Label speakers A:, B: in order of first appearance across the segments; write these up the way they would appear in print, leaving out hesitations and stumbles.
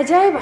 A: Ajaa'iba!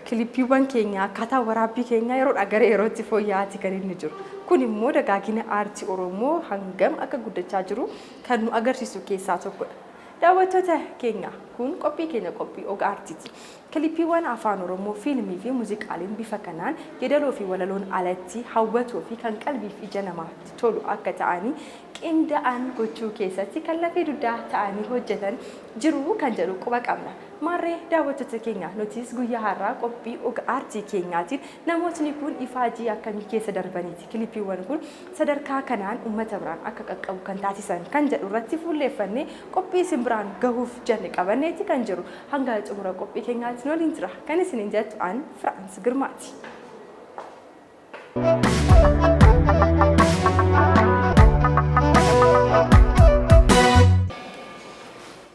A: Kiliippiiwwan keenya akkaataa waraabbii keenya yeroodhaa gara yerootti fooyya'aa kan inni jiru. Kun immoo dagaagina aartii Oromoo hangam akka guddachaa jiru kan nu agarsiisu keessaa tokkodha. Daawwattoota keenya kun qophii ogaa aartiiti. Kiliippiiwwan afaan Oromoo fiilmii fi muuziqaaleen bifa kanaan yeedaloo fi walaloon alatti hawwatuu fi kan qalbii fi ija namaatti tolu akka ta'anii qindaa'an gochuu keessatti kan lafee duddaa ta'anii hojjetan jiru kan jedhu quba qabna. Maarree daawwattoota keenya nutis guyyaa har'aa qophii ogaa aartii keenyaatiin namootni kun ifaajii akkamii keessa darbaniiti. Kiliippiiwwan kun sadarkaa kanaan uummata biraan akka qaqqabu kan taasisan kan jedhu irratti fuulleeffannee qophii isin biraan gahuuf jenne qabanneeti kan jiru. Hanga xumura qophii keenyaatiin waliin jira. Kan isiniin jettu an Firaans Girmaati.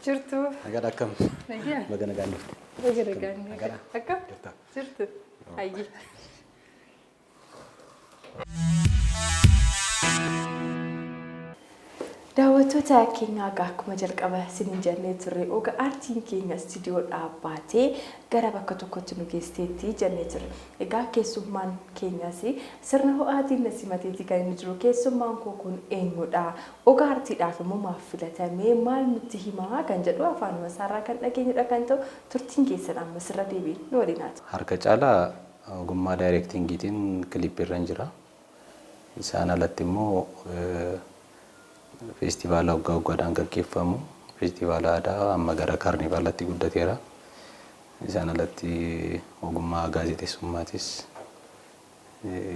A: Jirtu.
B: Agak akam.
A: Nagian.
B: Bagana gandu.
A: Bagana gandu. Akam. Jirtu. Ayyi. Daawwattoota keenya akkuma jalqaba isiniin jennee turre ogaa aartiin keenya istiidiyoo dhaabbatee gara bakka tokkotti nu geesseetti jennee turre. Egaa keessummaan keenyas sirna ho'aatiin simateetii kan inni jiru. Keessummaan kun eenyudha? Ogaa aartiidhaaf immoo maaf filatamee maal nutti himaa kan jedhu afaanuma isaarraa kan dhageenyudha kan ta'u turtiin keessan amma sirra deebiin nu waliin haati.
B: Harka caalaa ogummaa daayirektiingiitiin kiliippiirra jira. Isaan alatti immoo Festivaala waggaadhaan gaggeeffamu festivaala aadaa amma gara kaarnivaalaatti guddateera. Isaan alatti ogummaa gaazexeessummaatis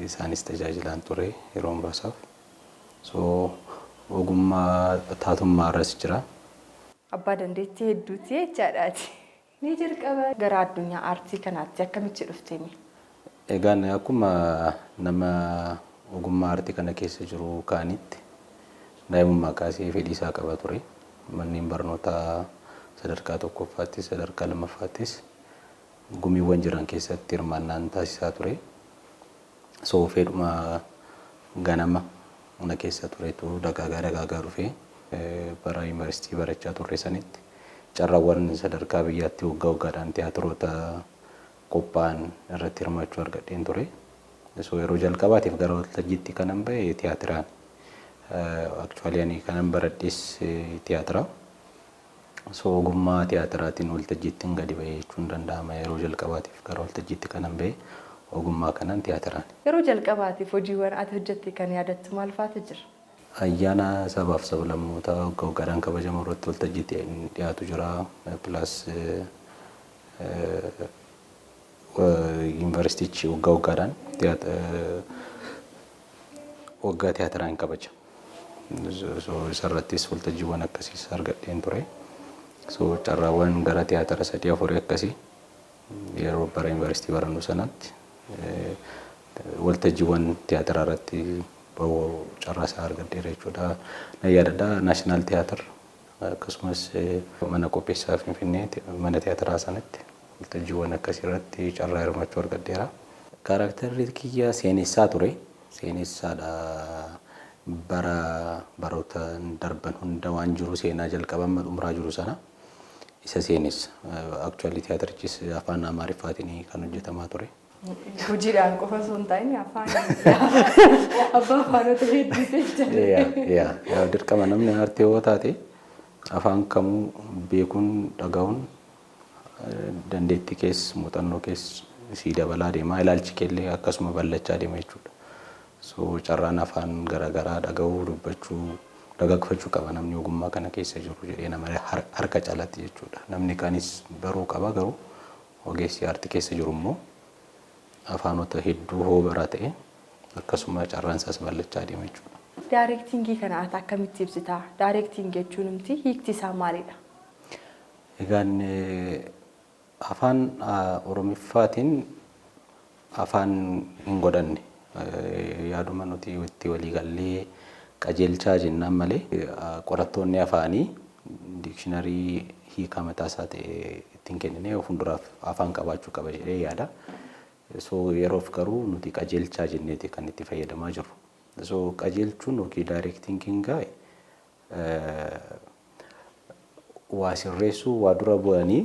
B: isaanis tajaajilaan ture yeroo muraasaaf. Ogummaa taatummaa irras jira.
A: Abbaa dandeettii hedduuti jechaadhaati. Ni jalqaba gara addunyaa aartii kanaatti akkamitti dhuftemi?
B: Egaan akkuma nama ogummaa aartii kana keessa jiru kaanitti daa'imummaa kaasee fedhii isaa qaba ture. Manneen barnootaa sadarkaa tokkoffaattis sadarkaa lammaffaattis gumiiwwan jiran keessatti hirmaannaan taasisaa ture. Fedhuma ganama mana keessa turetu dagaagaa dhufee bara yuunivarsiitii barachaa turre sanitti carraawwan sadarkaa biyyaatti waggaadhaan tiyaatiroota qophaa'an irratti hirmaachuu argadheen ture. Yeroo jalqabaatiif gara waltajjiitti kanan ba'e tiyaatiraan. Actually ani kanan baradhis tiyaatira. Ogummaa tiyaatiraatiin waltajjiitti gadi ba'ee jechuun danda'ama. Yeroo jalqabaatiif gara waltajjiitti kanan ba'e ogummaa kanaan tiyaatiraan.
A: Yeroo jalqabaatiif hojiiwwan ati hojjette kan yaadattu maal faatu jira?
B: Ayyaana sabaaf sablammootaa waggaadhaan kabajamu irratti waltajjiitti dhiyaatu jira. Plus yuunivarsiitichi waggaadhaan waggaa tiyaatiraan kabaja. Isarrattis waltajjiiwwan akkasiis argadheen ture. Carraawwan gara tiyaatira 3-4 akkasii yeroo bara yuunivarsiitii barannu sanatti waltajjiiwwan tiyaatira irratti carraa isaa argadheera jechuudha. Na yaadadha naashinaal tiyaatir akkasumas mana qopheessaa Finfinnee mana tiyaatiraa sanatti waltajjiiwwan akkasii irratti carraa hirmaachuu argadheera. Kaaraakterri kiyya seenessaa ture. Seenessaadha. Baroota darban hunda waan jiru seenaa jalqaban dhumaa jiru sana isa seenessa. Actually tiyaatirichis afaan Amaariffaatiin kan hojjetamaa ture.
A: Hojiidhaan qofa osoo hin taane afaan abbaa afaanota hedduutu jira.
B: Dirqama namni aartii yoo taate afaan kamuu beekuun dhaga'uun dandeettii keessa muuxannoo keessa sii dabalaa deema. Ilaalchi keellee akkasuma bal'achaa deema jechuudha. Carraan afaan garaagaraa dhaga'uu dubbachuu dagaagfachuu qaba namni ogummaa kana keessa jiru jedhee nama harka caalaatti jechuudha. Namni kaanis baruu qaba garuu ogeessi aartii keessa jiru immoo afaanota hedduu hoo baraa ta'e akkasuma carraan isaas bal'achaa deema jechuudha.
A: Daayirektiingii kana ati akkamitti ibsita? Daayirektiingii jechuun hiikti isaa maalidha?
B: Egaan afaan Oromiffaatiin afaan hin godhanne. Yaaduma nuti itti walii gallee qajeelchaa jennaan malee qorattoonni afaanii diikshinarii hiika mataa isaa ta'e ittiin kennine fuulduraaf afaan qabaachuu qaba jedhee yaada. Yeroof garuu nuti qajeelchaa jenneeti kan itti fayyadamaa jirru. Qajeelchuun yookiin daayirektiingiin waa sirreessuu waa dura bu'anii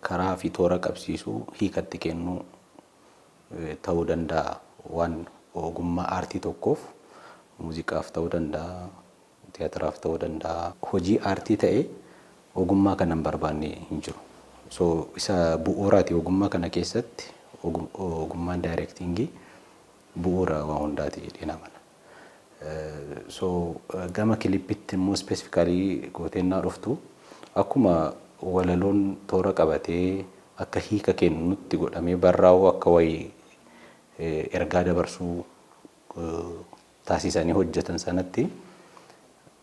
B: karaa fi toora qabsiisuu hiikatti kennuu ta'uu danda'a. Waan ogummaa aartii tokkoof muuziqaaf ta'uu danda'a, tiyaatiraaf ta'uu danda'a. Hojii aartii ta'ee ogummaa kana hin barbaanne hin jiru. So isa bu'uuraati ogummaa kana keessatti ogummaan daayirektiingii bu'uura waa hundaati jedhee namana. So gama kilippitti immoo specifically gootennaa dhuftu akkuma walaloon toora qabatee akka hiika kennu nutti godhamee barraa'uu akka wayii ergaa dabarsuu taasisanii hojjetan sanatti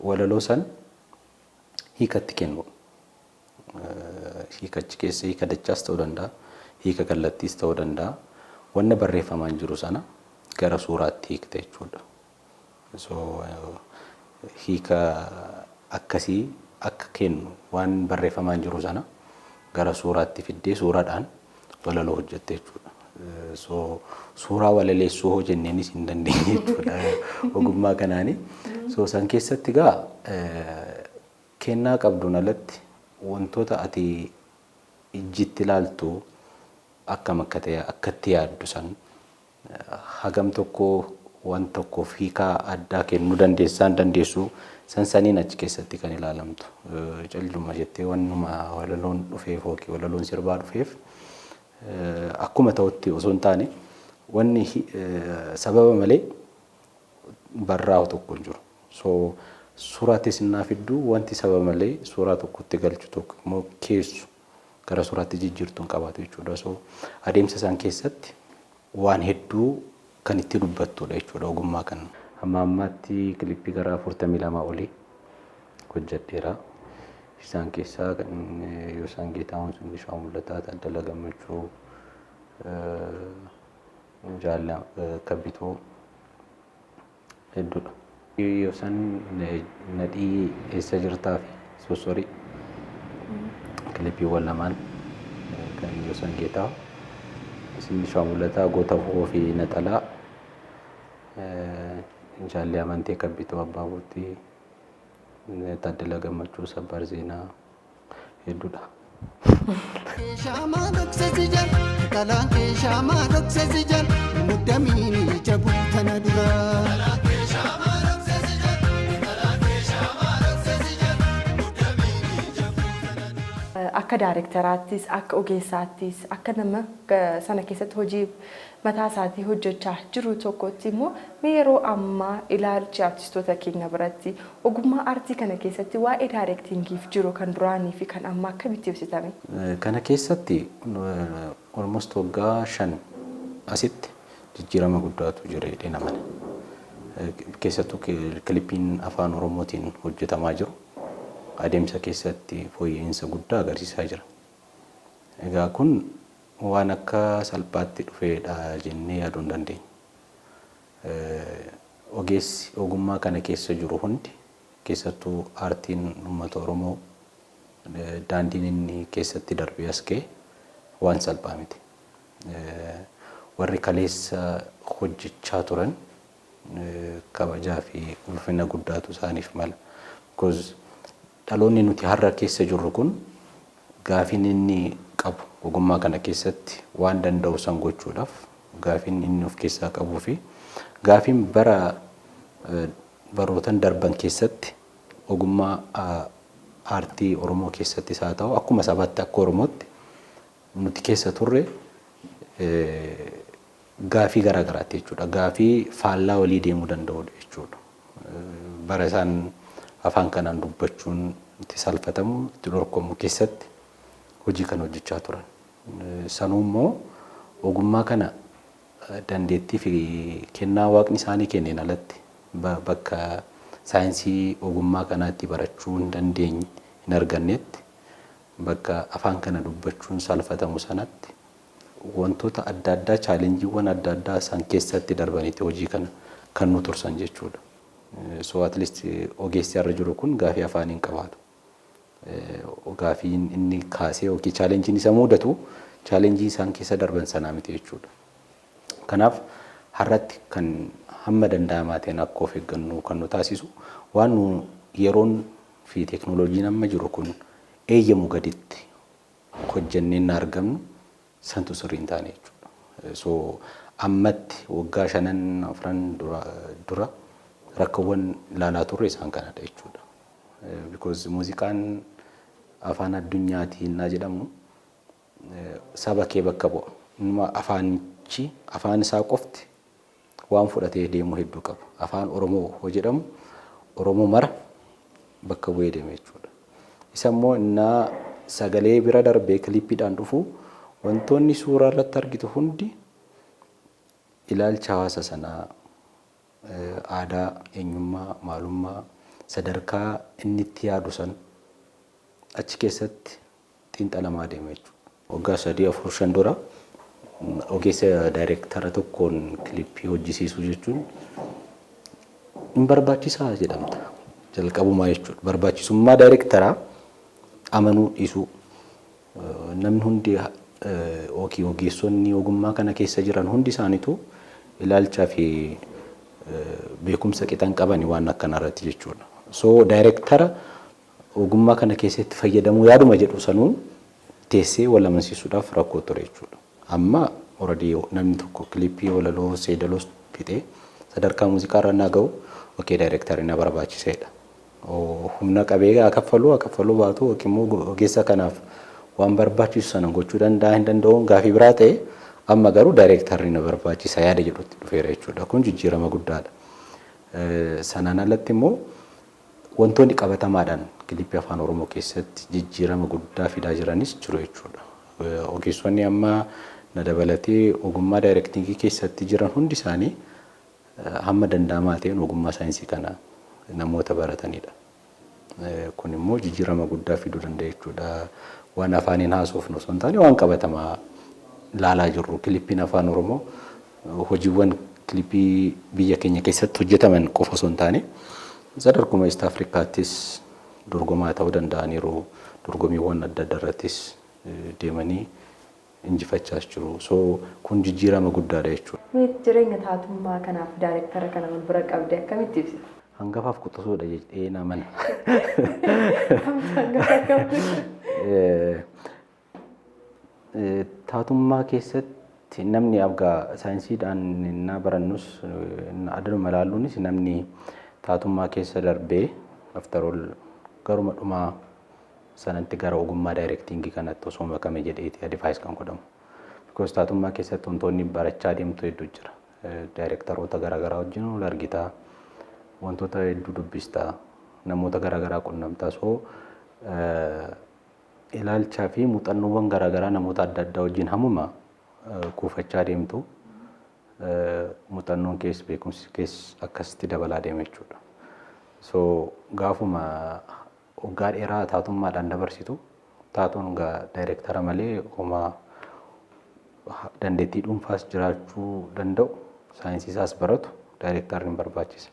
B: walaloo san hiikatti kennu. Hiikachi keessa hiika dachaas ta'uu danda'a, hiika kallattiis ta'uu danda'a. Wanna barreeffamaan jiru sana gara suuraatti hiikte jechuudha. So hiika akkasii akka kennu waan barreeffamaan jiru sana gara suuraatti fiddee suuraadhaan walaloo hojjette jechuudha. So suuraa walaleessuu hoo jenneenis hin dandeenye jechuudha ogummaa kanaani. So san keessatti gaa kennaa qabduun alatti wantoota ati ijjitti ilaaltu akkam akka ta'e akkatti yaaddu san hagam tokko waan tokkoof hiikaa addaa kennuu dandeessu san saniin achi keessatti kan ilaalamtu. Calluma jettee wannuma walaloon dhufeef yookiin walaloon sirbaa dhufeef akkuma ta'utti osoo hin taane wanni sababa malee barraa'u tokko hin jiru. So suuraatti sinnaa fidduu wanti sababa malee suuraa tokkotti galchu tokko immoo keessu gara suuraatti jijjiirtuun qabaatu jechuudha. So adeemsa isaan keessatti waan hedduu kan itti dubbattudha jechuudha ogummaa kana. Amma ammaatti kilippii gara 42 olii hojjedheera. Isaan keessaa kan Yoosaan Geetahuun Sindishaa Mul'ataa, Taaddala Gammachuu, Jaalla Kabbitoo hedduudha. Yoosaan nadhii eessa jirtaa fi sossorii kilippiiwwan lamaan kan Yoosaan Geetahuun Sindishaa Mul'ataa, Goota Fufoo fi Naxalaa, Jaalli Amantee Kabbitoo Abbaa Buutii, Taaddala Gammachuu Sabbar Zeenaa hedduudha. Shaamaa dhokse jal, kalaan kee shaamaa dhokse jal, muddamiin jabu tana dura.
A: Akka daayirektaraattis, akka ogeessaattis, akka nama sana keessatti hojii mataa isaatii hojjechaa jiru tokkotti immoo yeroo ammaa ilaalchi artistoota keenya biratti ogummaa aartii kana keessatti waa'ee daayirektiingiif jiru kan duraanii fi kan ammaa akkamitti ibsitame?
B: Kana keessatti almost waggaa 5 asitti jijjiirama guddaatu jira jedhee namana. Keessattuu kilippiin afaan Oromootiin hojjetamaa jiru adeemsa keessatti fooyya'insa guddaa agarsiisaa jira. Egaa kun waan akka salphaatti dhufeedha jennee yaaduu hin dandeenye. Ogeessi ogummaa kana keessa jiru hundi keessattuu aartiin uummata Oromoo daandiin inni keessatti darbee as ga'e waan salphaa miti. Warri kaleessa hojjechaa turan kabajaa fi ulfina guddaatu isaaniif mala. Because dhaloonni nuti har'a keessa jirru kun gaafiin inni qabu ogummaa kana keessatti waan danda'u san gochuudhaaf gaafiin inni of keessaa qabuu fi gaafiin barootan darban keessatti ogummaa aartii Oromoo keessattis haa ta'u akkuma sabaatti akka Oromootti nuti keessa turre gaafii garaagaraati jechuudha. Gaafii faallaa walii deemuu danda'udha jechuudha. Bara isaan afaan kanaan dubbachuun itti salphatamu itti dorgomu keessatti hojii kan hojjechaa turan. Sanuu immoo ogummaa kana dandeettii fi kennaa waaqni isaanii kenneen alatti bakka saayinsii ogummaa kanaatti barachuu hin dandeenye hin argannetti bakka afaan kana dubbachuun salphatamu sanatti wantoota adda addaa chaalenjiiwwan adda addaa isaan keessatti darbanitti hojii kana kan nu tursan jechuudha. So at least ogeessi irra jiru kun gaafii afaaniin qabaatu. Gaafiin inni kaasee yookiin chaalenjiin isa mudatu chaalenjii isaan keessa darban sanaa miti jechuudha. Kanaaf har'atti kan hamma danda'amaa ta'een akka of eeggannoo kan nu taasisu waan nu yeroon fi teekinooloojiin amma jiru kun eeyyamu gaditti hojjennee hin argamnu santu sirrii hin taane jechuudha. So ammatti waggaa 5 dura rakkoowwan ilaalaa turre isaan kanadha jechuudha. Because muuziqaan afaan addunyaatiin naa jedhamu saba kee bakka bu'a. Numa afaan isaa qofti waan fudhatee deemu hedduu qaba. Afaan Oromoo hoo jedhamu Oromoo mara bakka bu'ee deeme jechuudha. Isa immoo innaa sagalee bira darbee kilippiidhaan dhufu wantoonni suuraa irratti argitu hundi ilaalcha hawaasa sanaa aadaa, eenyummaa, maalummaa, sadarkaa inni itti yaadu san achi keessatti xiinxalamaa deeme jechuudha. Waggaa 3-4 dura ogeessa daayireektara tokkoon kilippii hojjisiisuu jechuun hin barbaachisaa jedhamta. Jalqabumaa jechuudha. Barbaachisummaa daayireektaraa amanuu dhiisuu. Namni hundi ogeessonni ogummaa kana keessa jiran hundi isaaniitu ilaalchaa fi beekumsa qixan qabani waan akkana irratti jechuudha. So daayireektara ogummaa kana keessatti fayyadamuu yaaduma jedhu sanuun teessee wal amansiisuudhaaf rakkoo ture jechuudha. Amma already namni tokko kilippii walaloo seedaloo fixee sadarkaa muuziqaa irra naa ga'u okee daayireektarii na barbaachiseedha. Humna qabee kaffaluu baatu yookiin immoo ogeessa kanaaf waan barbaachisu sana gochuu danda'a hin danda'uun gaafii biraa ta'e amma garuu daayireektarii na barbaachisa yaada jedhutti dhufeera jechuudha. Kun jijjiirama guddaadha. Sanaan alatti immoo wantoonni qabatamaadhaan kilippii afaan Oromoo keessatti jijjiirama guddaa fidaa jiranis jiru jechuudha. Ogeessonni amma na dabalatee ogummaa daayireektingii keessatti jiran hundi isaanii hamma danda'amaa ta'een ogummaa saayinsii kana namoota baratanidha. Kun immoo jijjiirama guddaa fiduu danda'a jechuudha. Waan afaaniin haasofnu osoo hin taane waan qabatamaa laalaa jirru kilippiin afaan Oromoo hojiiwwan kilippii biyya keenya keessatti hojjetaman qofa osoo hin taane sadarkuma East Afrikaattis dorgomaa ta'uu danda'aniiru. Dorgomiiwwan adda addaa irrattis deemanii injifachaas jiru. So kun jijjiirama guddaadha jechuudha.
A: Mee jireenya taatummaa kanaaf daayireektara kana wal bira qabdee akkamitti ibsita?
B: Hangafaaf quxisuudha jedhee naman. Taatummaa keessatti namni abgaa saayinsiidhaan na barannus addanuma ilaalluunis namni taatummaa keessa darbee aftarool garuma dhumaa sanatti gara ogummaa daayireektingii kanatti osoo makame jedheeti advice kan godhamu. Because taatummaa keessatti wantoonni barachaa deemtu hedduu jira. Daayireektaroota garaagaraa wajjin wal argitaa, wantoota hedduu dubbistaa, namoota garaagaraa qunnamtaa. So ilaalchaa fi muuxannoowwan garaagaraa namoota adda addaa wajjin hammuma kuufachaa deemtu muuxannoon keessa beekumsi keessa akkasitti dabalaa deema jechuudha. So gaafuma waggaa dheeraa taatummaadhaan dabarsitu taatuun daayireektara malee homaa dandeettii dhuunfaas jiraachuu danda'u saayinsii isaas baratu daayireektarri hin barbaachisa.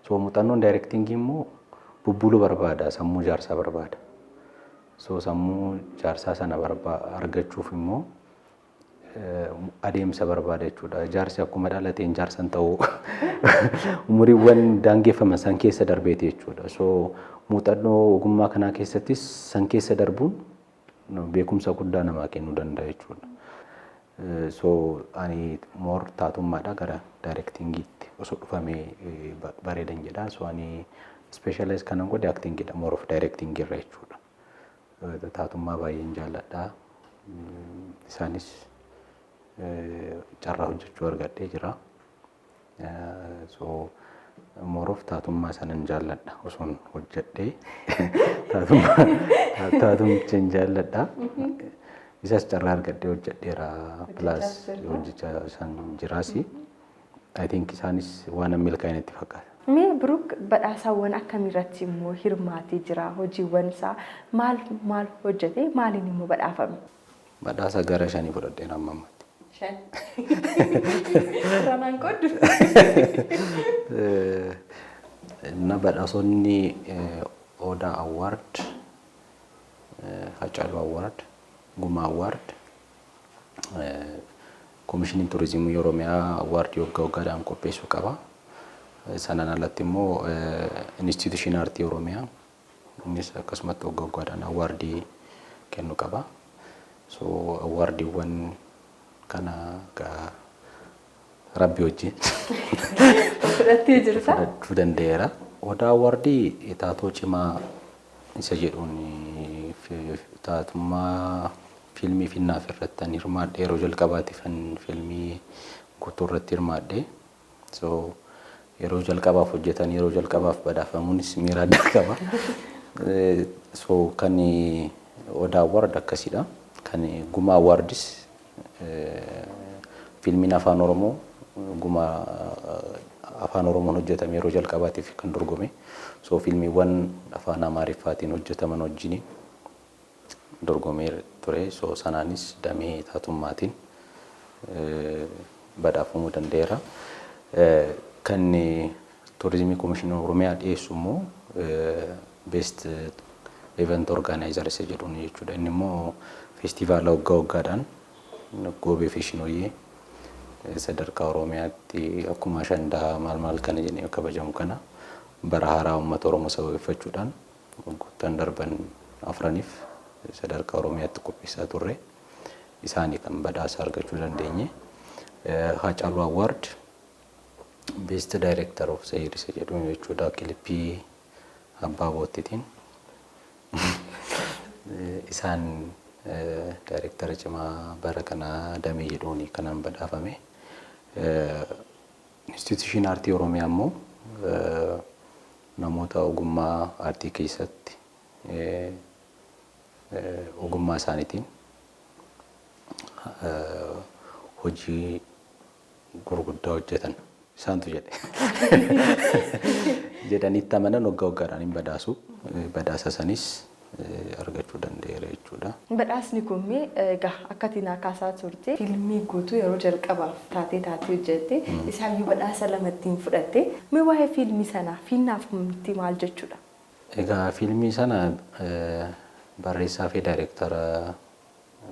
B: So muuxannoon daayireektingii immoo bubbuluu barbaada, sammuu jaarsaa barbaada. So sammuu jaarsaa sana argachuuf immoo adeemsa barbaada jechuudha. Jaarsi akkuma dhalateen jaarsan ta'uu umuriiwwan daangeffaman san keessa darbeeti jechuudha. So muuxannoo ogummaa kanaa keessattis san keessa darbuun beekumsa guddaa namaa kennuu danda'a jechuudha. So ani moor taatummaadha gara daayireektingiitti osoo dhufamee bareedan jedha. So ani specialize kanan godhe actingidha, more of daayireektingii irra jechuudha. Taatummaa baay'een jaalladha. Isaanis carraa hojjechuu argadhee jira. So more of taatummaa sanan jaalladha osoon hojjedhee taatumchaan jaalladha. Isas carraa argadhee hojjedheera plus hojjechaa san jiraasi. I think isaanis waan milkaa'ina itti fakkaata.
A: Mee Biruuk badhaasaawwan akkamiirratti immoo hirmaatee jira? Hojiiwwan isaa maal hojjete? Maaliin immoo badhaafame?
B: Badhaasa gara 5 fudhadheen amma ammatti.
A: 5? Ramaan qoddu?
B: Na badhaasonni Odaa Award, Hacaaluu Award, Gumaa Award, Komishinii Turizimii Oromiyaa Award waggaadhaan qopheessuu qaba. Sanaan alatti immoo Institution Aartii Oromiyaa innis akkasumatti waggaadhaan awwaardii kennu qaba. So awwaardiiwwan kana rabbi wajjin
A: fudhattee jirta?
B: Fudhachuu danda'eera. Odaa awwaardii taatoo cimaa isa jedhuun taatummaa fiilmii finnaaf irratti hirmaadhe yeroo jalqabaatiif fiilmii guutuu irratti hirmaadhe. So yeroo jalqabaaf hojjetan yeroo jalqabaaf badhaafamuunis miira addaa qaba. So kan odaa awwaard akkasidha. Kan gumaa awwaardis fiilmiin afaan oromoo gumaa afaan oromoon hojjetame yeroo jalqabaatiif kan dorgome. So fiilmiiwwan afaan amaariffaatiin hojjetaman wajjin dorgomee ture. So sanaanis damee taatummaatiin badhaafamuu danda'eera. Kan turizimii komishinii oromiyaa dhiyeessu immoo best event organizer isa jedhuun jechuudha. Inni immoo feestivaala waggaadhaan goobee fi shinooyyee sadarkaa oromiyaatti akkuma ashandaa maal kana jennee kabajamu kana bara haaraa uummata oromoo sababeeffachuudhaan waggoottan darban afraniif sadarkaa oromiyaatti qopheessaa turre. Isaanii kan badhaasa argachuu dandeenye. Haacaaluu awwaard best director of the year isa jedhuun jechuudha. Kilipii abbaa boottitiin isaan director cimaa bara kana damee jedhuun kanan badhaafame. Institution aartii oromiyaa immoo namoota ogummaa aartii keessatti ogummaa isaaniitiin hojii gurguddaa hojjetan isaantu jedhanitti amanan waggaadhaan hin badhaasu. Badhaasa sanis argachuu danda'eera jechuudha.
A: Badhaasni kun egaa akka Tinaa kaasaa turte fiilmii guutuu yeroo jalqabaaf taatee hojjette isaayyuu badhaasa lamattiin fudhatte. Mee waa'ee fiilmii sanaa finnaaf maal jechuudha?
B: Egaa fiilmii sana barreessaa fi daayireektara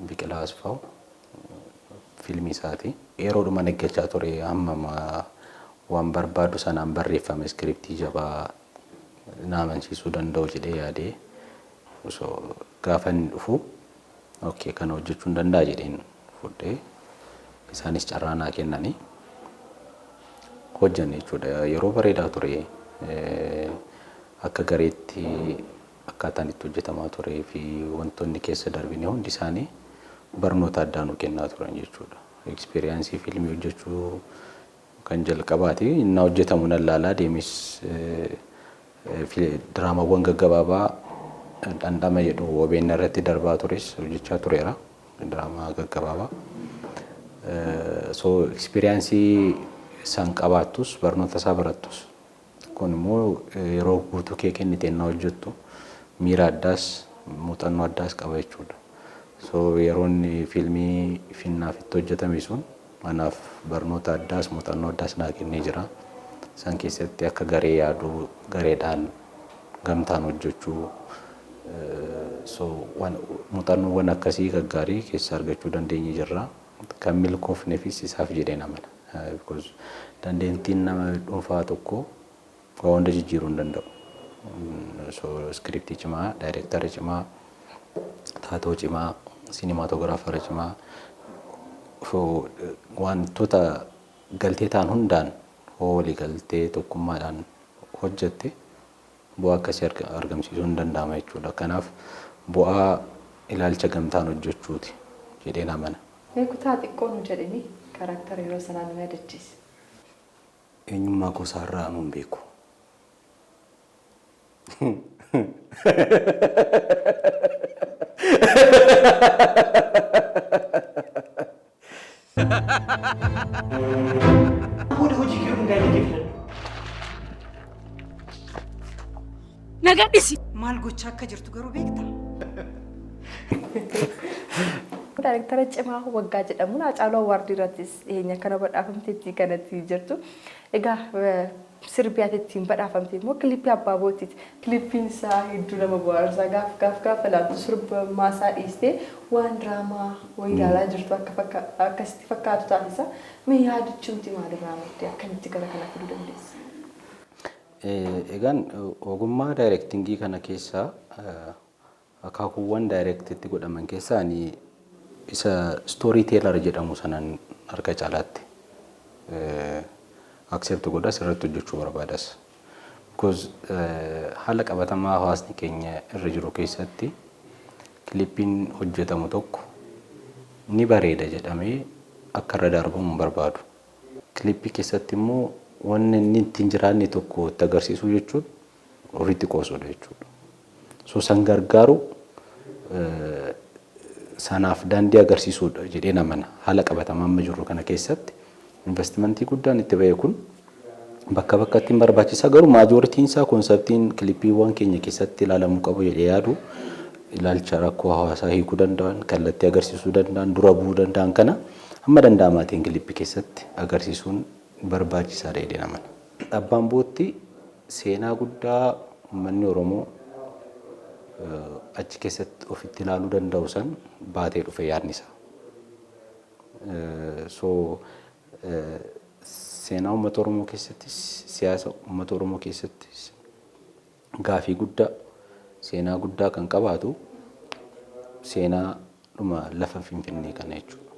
B: Biqilaa Asfaaw fiilmii isaati. Yeroodhuma eeggachaa ture amma waan barbaadu sanaan barreeffame iskiriptii jabaa na amansiisuu danda'u jedhee yaadee so gaafan dhufu okay kana hojjechuu danda'a jedheen fudhee isaanis carraa naa kennanii hojjanne jechuudha. Yeroo bareedaa ture akka gareetti akkaataan itti hojjetamaa turee fi wantoonni keessa darbine hundi isaanii barnoota addaa nu kennaa turan jechuudha. Experience fiilmii hojjechuu kan jalqabaati. Inni hojjetamu nan laalaa deemis diraamaawwan gaggabaabaa dhandhama jedhu OBN irratti darbaa tures hojjechaa tureera. Diraamaa gaggabaabaa. So experience san qabaattus barnoota isaa barattus kun immoo yeroo guutuu kee kenniteen na hojjettu miira addaas muuxannoo addaas qaba jechuudha. So yeroon fiilmii finnaaf itti hojjetame sun anaaf barnoota addaas muuxannoo addaas naa kennee jira. San keessatti akka garee yaaduu gareedhaan gamtaan hojjechuu so muuxannoowwan akkasii gaggaarii keessa argachuu dandeenye jirra. Kan milkoofneefis isaaf jedhee namana. Because dandeettiin nama dhuunfaa tokko waa hunda jijjiiruu hin danda'u. So scriptii cimaa, daayireektara cimaa, taatoo cimaa, siinimaatoogiraafara cimaa wantoota galtee ta'an hundaan walii galtee tokkummaadhaan hojjette bu'aa akkasii argamsiisuu hin danda'ama jechuudha. Kanaaf bu'aa ilaalcha gamtaan hojjechuuti jedhee namana.
A: Kutaa xiqqoo nu jedhanii karaktara yeroo sanaa nama yaadachiise.
B: Eenyummaa gosaarraa nuun beeku.
C: Nagadhisi maal gochaa akka jirtu garuu beektaa?
A: Daayireektara cimaa waggaa jedhamuun Haacaaluu Awwaardii irrattis dhiyeenya kana badhaafamteetti kanatti jirtu. Egaa sirbi ati ittiin badhaafamte immoo kilipii abbaa bootiiti. Kilipiin isaa hedduu nama bohaarsaa gaaf laatu sirba maasaa dhiistee waan diraamaa wayii ilaalaa jirtu akkasitti fakkaatu taasisa. Mee yaadachuuti maalirraa maddee akkamitti gara kana fiduu dandeessa?
B: Egaan ogummaa daayireektingii kana keessaa akaakuuwwan daayireektiitti godhaman keessaa isa stoorii teelar jedhamu sanan harka caalaatti accept godha sirriitti hojjechuu barbaadas. Because haala qabatamaa hawaasni keenya irra jiru keessatti kilippiin hojjetamu tokko ni bareeda jedhamee akka irra darbamu barbaadu. Kilippii keessatti immoo wanni inni ittiin jiraanne tokko itti agarsiisuu jechuun horiitti qoosudha jechuudha. So san gargaaru sanaaf daandii agarsiisuudha jedhee namana. Haala qabatamaa amma jiru kana keessatti investimentii guddaan itti ba'e kun bakka bakkatti hin barbaachisa. Garuu maajoritiin isaa konseptiin kilippiiwwan keenya keessatti ilaalamuu qabu jedhee yaadu ilaalcha rakkoo hawaasaa hiikuu danda'an, kallattii agarsiisuu danda'an, dura bu'uu danda'an kana amma danda'amaatiin kilippii keessatti agarsiisuun barbaachisaadha jedhee namana. Abbaan bootti seenaa guddaa uummanni Oromoo achi keessatti ofitti ilaaluu danda'u san baatee dhufe yaadni isaa. Seenaa uummata Oromoo keessattis siyaasa uummata Oromoo keessattis gaafii guddaa seenaa guddaa kan qabaatu seenaa dhuma lafa Finfinnee kana jechuudha.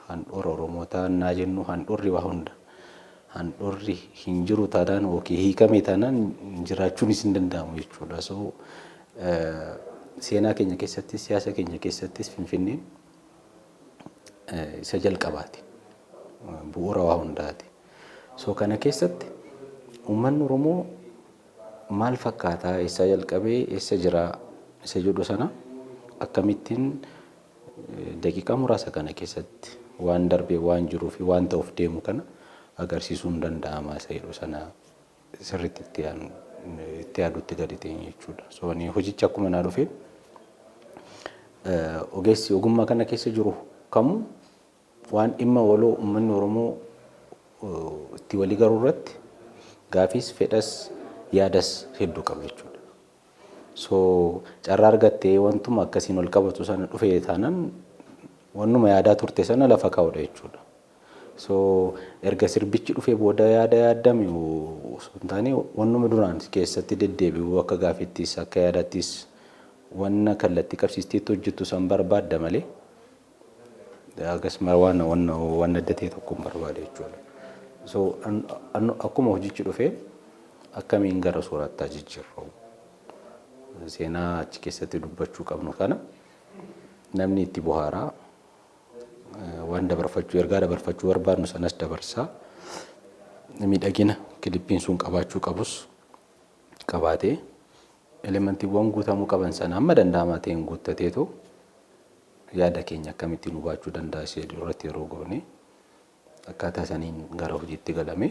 B: Handhuura Oromootaa naa jennu handhuurri waa hunda. Handhuurri hin jiru taanaan yookiin hiikame taanaan jiraachuunis hin danda'amu jechuudha. Seenaa keenya keessattis siyaasa keenya keessattis Finfinneen isa jalqabaati. Bu'uura waa hundaati. Kana keessatti uummanni Oromoo maal fakkaataa eessa jalqabee eessa jira isa jedhu sana akkamittiin daqiiqaa muraasa kana keessatti waan darbee waan jiruu fi waan ta'uuf deemu kana agarsiisuun danda'ama isa jedhu sana sirriitti itti yaadutti gadi ta'e jechuudha. Hojichi akkuma naa dhufee ogeessi ogummaa kana keessa jiru kamuu waan dhimma waloo uummanni Oromoo itti walii garuu irratti gaafiis fedhas yaadas hedduu qaba jechuudha. Carraa argattee wantuma akkasiin ol qabatu sana dhufee taanaan wannuma yaadaa turte sana lafa kaa'udha jechuudha. Erga sirbichi dhufee booda yaada yaadame osoo hin taane wannuma duraan keessatti deddeebi'u akka gaafiittis akka yaadattis wanna kallattii qabsiisteetti hojjettu san barbaadda malee akkasuma waan adda ta'e tokko hin barbaade jechuudha. Akkuma hojichi dhufee akkamiin gara soorattaa jijjiirru seenaa achi keessatti dubbachuu qabnu kana namni itti bohaaraa waan dabarfachuu ergaa dabarfachuu barbaadnu sanas dabarsaa miidhagina kilippiin sun qabaachuu qabus qabaatee elementiiwwan guutamuu qaban sana amma danda'amaa ta'een guuttateetu yaada keenya akkamittiin hubachuu danda'a ishee duratti yeroo goone akkaataa saniin gara hojiitti galame.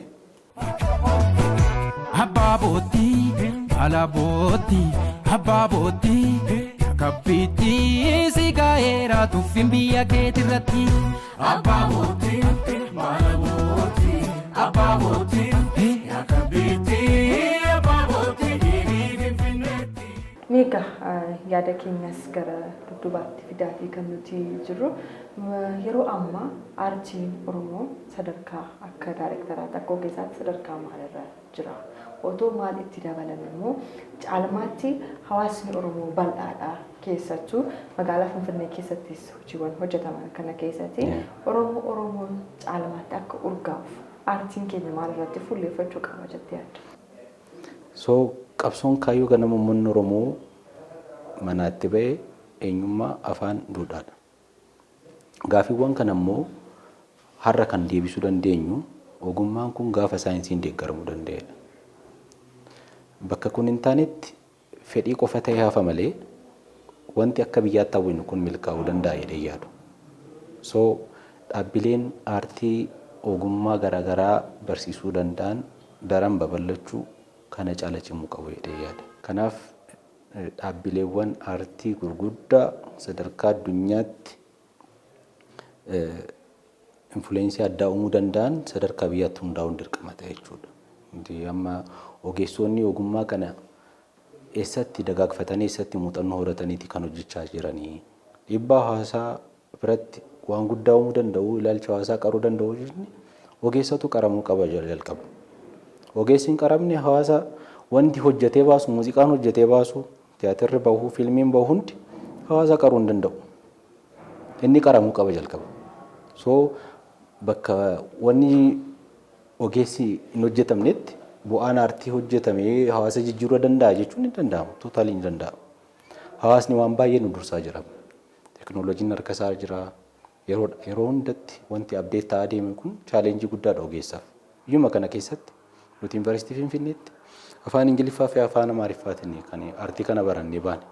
D: Abbaabootti alaabooti abbaabootti kabbiitti si gaa'eera tuffin biyya keetirratti. Abbaabootti alaabooti abbaabootti kabbiitti abbaabootti finfinneetti.
A: Meeqa yaada keenyas gara duddubaatti fidaatii kan nuti jirru yeroo ammaa aartiin Oromoo sadarkaa akka daayireektaraa tokko keessatti sadarkaa maalirra jira? Otoo maal itti dabalame immoo caalmaatti hawaasni Oromoo bal'aadha keessattuu magaalaa Finfinnee keessattis hojiiwwan hojjetaman kana keessatti Oromoon caalmaatti akka urgaa'uuf aartiin keenya maalirratti fuulleeffachuu qaba jettee yaadda?
B: Qabsoon kaayyoo ganama uummanni Oromoo manaatti ba'e eenyummaa afaan duudhaadha. Gaafiiwwan kana immoo har'a kan deebisuu dandeenyu ogummaan kun gaafa saayinsiin deeggaramuu danda'edha. Bakka kun hin taanetti fedhii qofa ta'ee hafa malee wanti akka biyyaatti hawwinu kun milkaa'uu danda'a jedhee yaadu. Dhaabbileen aartii ogummaa garaagaraa barsiisuu danda'an daran babal'achuu kana caala cimuu qabu jedhee yaada. Kanaaf dhaabbileewwan aartii gurguddaa sadarkaa addunyaatti influensii addaa uumuu danda'an sadarkaa biyyaatti hundaa'uun dirqama ta'e jechuudha. Amma ogeessonni ogummaa kana eessatti dagaagfatanii eessatti muuxannoo horataniiti kan hojjechaa jiranii. Dhiibbaa hawaasaa biratti waan guddaa uumuu danda'u ilaalcha hawaasaa qaruu danda'u jechuun ogeessatu qaramuu qaba jalqaba. Ogeessi hin qaramne hawaasa wanti hojjetee baasu muuziqaan hojjetee baasu tiyaatirri bahuu fiilmiin bahu hundi hawaasa qaruu hin danda'u. Inni qaramuu qaba jalqaba. So bakka wanni ogeessi hin hojjetamnetti bu'aan aartii hojjetamee hawaasa jijjiiruu danda'a jechuun ni danda'ama. Tootaalii ni danda'a. Hawaasni waan baay'ee nu dursaa jira. Teknooloojiin harka isaa jira. Yeroo hundatti wanti abdeet ta'aa deeme kun chaalenjii guddaadha ogeessaaf. Iyyuma kana keessatti nuti yuunivarsiitii Finfinneetti afaan Ingiliffaa fi afaan Amaariffaatiin kan aartii kana barannee baane.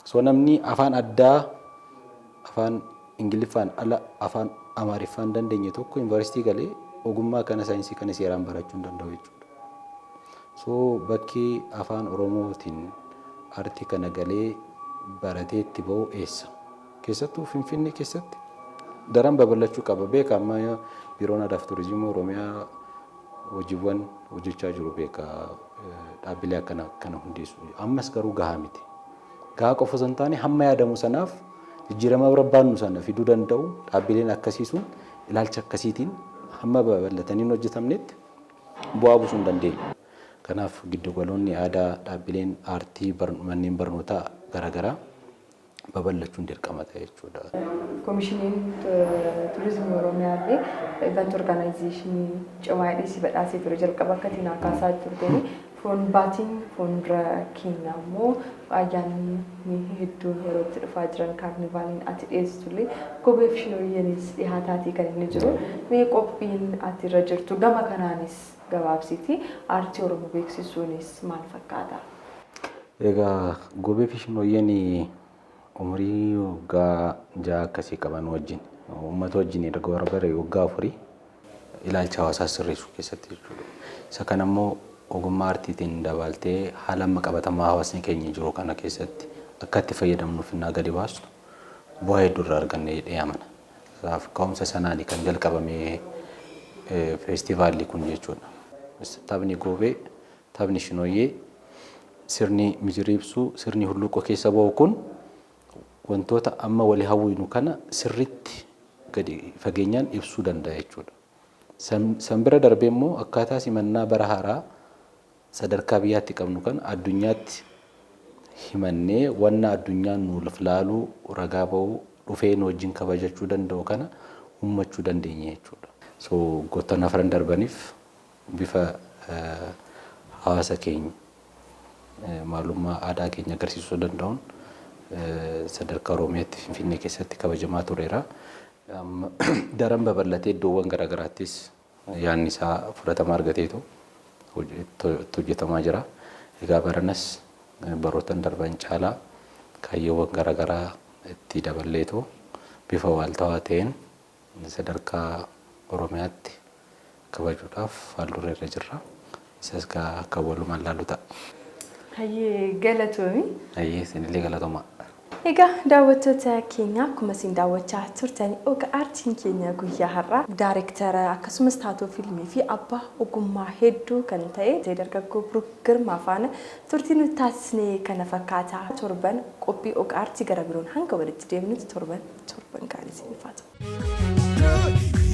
B: So namni afaan addaa afaan Ingiliffaan ala afaan Amaariffaan dandeenye tokko yuunivarsiitii galee ogummaa kana saayinsii kana seeraan barachuu hin danda'u jechuudha. So bakki afaan Oromootiin aartii kana galee baratee itti bahu eessa? Keessattuu Finfinnee keessatti daran babal'achuu qaba. Beeka amma biiroon aadaa fi turizimii Oromiyaa hojiiwwan hojjechaa jiru beeka dhaabbilee akkana hundeessu. Ammas garuu gahaa miti. Gahaa qofa osoo hin taane hamma yaadamu sanaaf jijjiirama barbaannu sana fiduu danda'u dhaabbileen akkasii sun ilaalcha akkasiitiin hamma babal'atanii hin hojjetamnetti bu'aa buusuu hin dandeenyu. Kanaaf giddugaloonni aadaa dhaabbileen aartii manneen barnootaa garaagaraa babal'achuun dirqama ta'e jechuudha.
A: Koomishiniin turizimii Oromiyaa illee event organizeeshinii cimaa dhiisii badhaasee ture jalqaba akka ittiin haakaasaa turtanii foon baatiin fuuldura keenya immoo ayyaanni hedduun yeroo itti dhufaa jiran kaarnivaaliin ati dhiyeessitullee gobee fi shinooyyeenis dhihaataatii kan inni jiru. Mee qophiin ati irra jirtu gama kanaanis gabaabsitii aartii Oromoo beeksisuunis maal fakkaata?
B: Egaa gobee fi shinooyyeen umurii waggaa 6 akkasii qaban wajjin uummata wajjin erga barbare waggaa 4 ilaalcha hawaasaa sirreessuu keessatti jechuudha. Isa kana immoo ogummaa aartiitiin dabaltee haala amma qabatamaa hawaasni keenya jiru kana keessatti akka itti fayyadamnuuf innaa gadi baastu bu'aa hedduu irraa arganne jedhee amana. Kanaaf ka'umsa sanaanii kan jalqabame feestivaalli kun jechuudha. Taphni gobee, taphni shinooyyee, sirni mijirii ibsuu, sirni hulluuqoo keessa ba'u kun wantoota amma walii hawwinu kana sirriitti gadi fageenyaan ibsuu danda'a jechuudha. San bira darbee immoo akkaataa simannaa bara haaraa sadarkaa biyyaatti qabnu kan addunyaatti himannee wanna addunyaan nuuf laaluu ragaa ba'uu dhufee nu wajjin kabajachuu danda'u kana uummachuu dandeenya jechuudha. So goottan afran darbaniif bifa hawaasa keenya maalummaa aadaa keenya agarsiisuu danda'uun sadarkaa Oromiyaatti Finfinnee keessatti kabajamaa tureera. Daran babal'atee iddoowwan garaagaraattis yaadni isaa fudhatama argateetu hojjetamaa jira. Egaa baranas barootan darban caalaa kaayyoowwan garaagaraa itti daballeetu bifa waaltawaa ta'een sadarkaa Oromiyaatti kabajuudhaaf fuuldura irra jirra. Isas akka walumaan laallu ta'a.
A: Hayyee galatoomi.
B: Hayyee isinillee galatoomaa.
A: Egaa daawwattoota keenya akkuma isin daawwachaa turtan oga aartiin keenya guyyaa har'aa daayirektara akkasumas taatoo fiilmii fi abbaa ogummaa hedduu kan ta'e dargaggoo Biruuk Girmaa faana turtii nuti taasisnee kana fakkaataa torban qophii oga aartii gara biroon hanga walitti deemnutti torban gaarii isiniif haa ta'u.